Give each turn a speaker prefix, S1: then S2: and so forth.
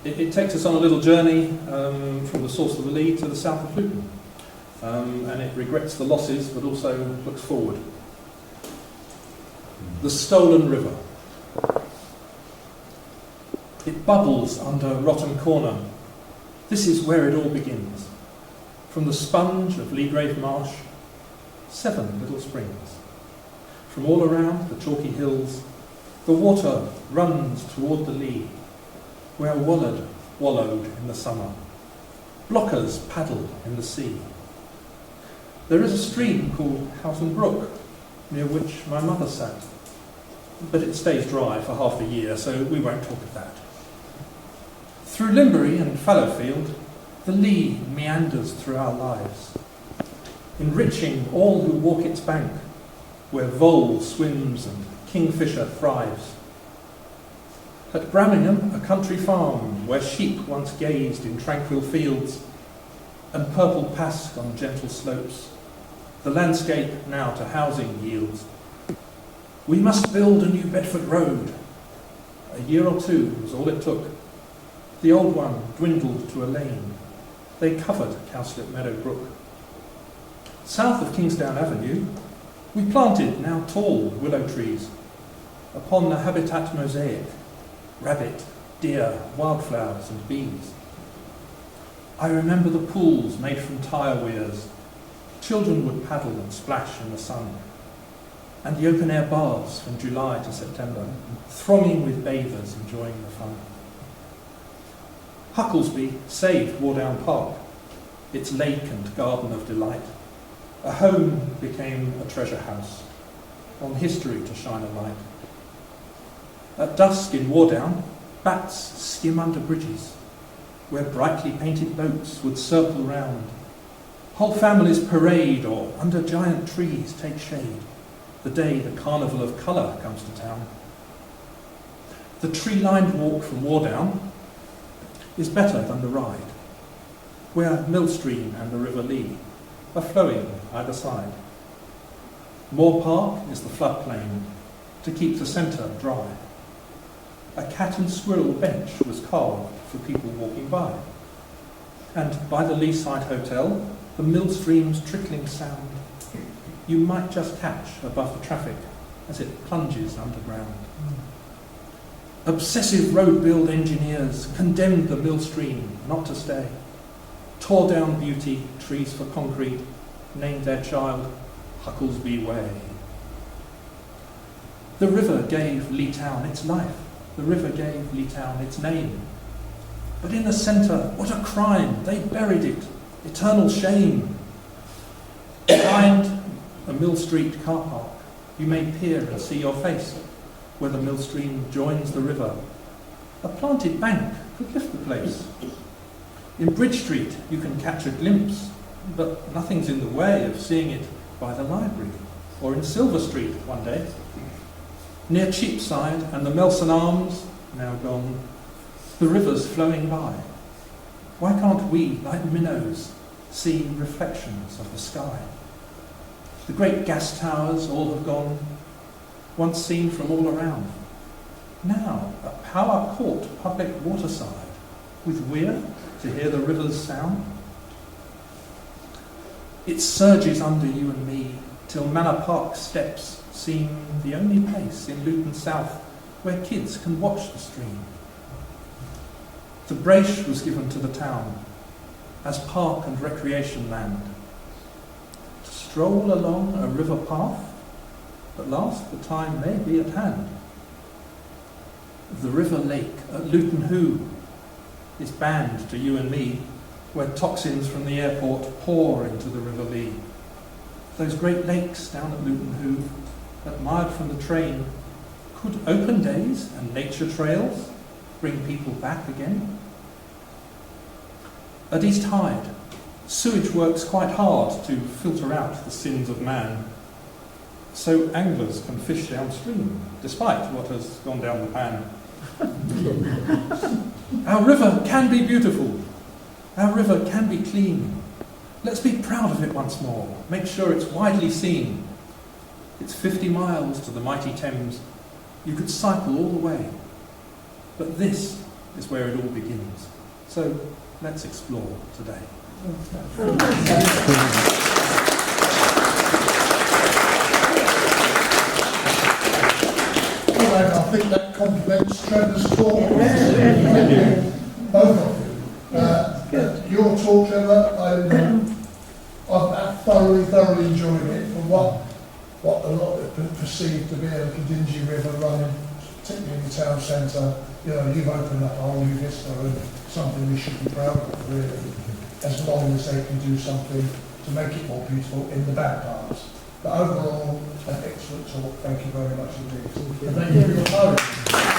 S1: It takes us on a little journey from the source of the Lea to the south of Luton. And it regrets the losses, but also looks forward. The Stolen River. It bubbles under Rotten Corner. This is where it all begins. From the sponge of Leagrave Marsh, 7 little springs. From all around the chalky hills, the water runs toward the Lea, where wallowed in the summer. Blockers paddle in the sea. There is a stream called Houghton Brook, near which my mother sat, but it stays dry for half a year, so we won't talk of that. Through Limbury and Fallowfield, the Lea meanders through our lives, enriching all who walk its bank, where vole swims and kingfisher thrives. At Bramingham, a country farm, where sheep once gazed in tranquil fields, and purple pasque on gentle slopes, the landscape now to housing yields. We must build a new Bedford Road. A year or 2 was all it took. The old one dwindled to a lane. They covered Cowslip Meadow Brook. South of Kingsdown Avenue, we planted now tall willow trees upon the habitat mosaic, rabbit, deer, wildflowers and bees. I remember the pools made from tyre weirs. Children would paddle and splash in the sun. And the open-air baths from July to September, thronging with bathers enjoying the fun. Hucklesby saved Wardown Park, its lake and garden of delight. A home became a treasure house, on history to shine a light. At dusk in Wardown, bats skim under bridges, where brightly painted boats would circle round. Whole families parade or under giant trees take shade, the day the carnival of colour comes to town. The tree-lined walk from Wardown is better than the ride, where Millstream and the River Lea are flowing either side. Moor Park is the floodplain to keep the centre dry. A cat and squirrel bench was carved for people walking by. And by the Leaside Hotel, the Millstream's trickling sound you might just catch above the traffic as it plunges underground. Obsessive road build engineers condemned the Millstream not to stay, tore down beauty, trees for concrete, named their child Hucklesby Way. The river gave Lee Town its life. The river gave Lee Town its name. But in the centre, what a crime! They buried it. Eternal shame. Behind a Mill Street car park, you may peer and see your face, where the Millstream joins the river. A planted bank could lift the place. In Bridge Street, you can catch a glimpse, but nothing's in the way of seeing it by the library, or in Silver Street one day. Near Cheapside and the Melson Arms, now gone, the river's flowing by. Why can't we, like minnows, see reflections of the sky? The great gas towers all have gone, once seen from all around. Now, a Power Court public waterside, with weir to hear the river's sound. It surges under you and me, till Manor Park steps seem the only place in Luton South where kids can watch the stream. The Braish was given to the town as park and recreation land. To stroll along a river path, at last the time may be at hand. The River Lake at Luton Hoo is banned to you and me, where toxins from the airport pour into the River Lea. Those great lakes down at Luton Hoo, admired from the train, could open days and nature trails bring people back again? At East Hyde, sewage works quite hard to filter out the sins of man, so anglers can fish downstream, despite what has gone down the pan. Our river can be beautiful. Our river can be clean. Let's be proud of it once more. Make sure it's widely seen. It's 50 miles to the mighty Thames. You could cycle all the way. But this is where it all begins. So let's explore today.
S2: I think that complements Trevor's talk. Both of you. Your talk, Trevor, I've thoroughly enjoyed it. From what a lot of people perceive to be a little dingy river running, particularly in the town centre, you've opened up a whole new vista and something we should be proud of, really, as long as they can do something to make it more beautiful in the bad parts. But overall, an excellent talk. Thank you very much indeed. And thank you for your time.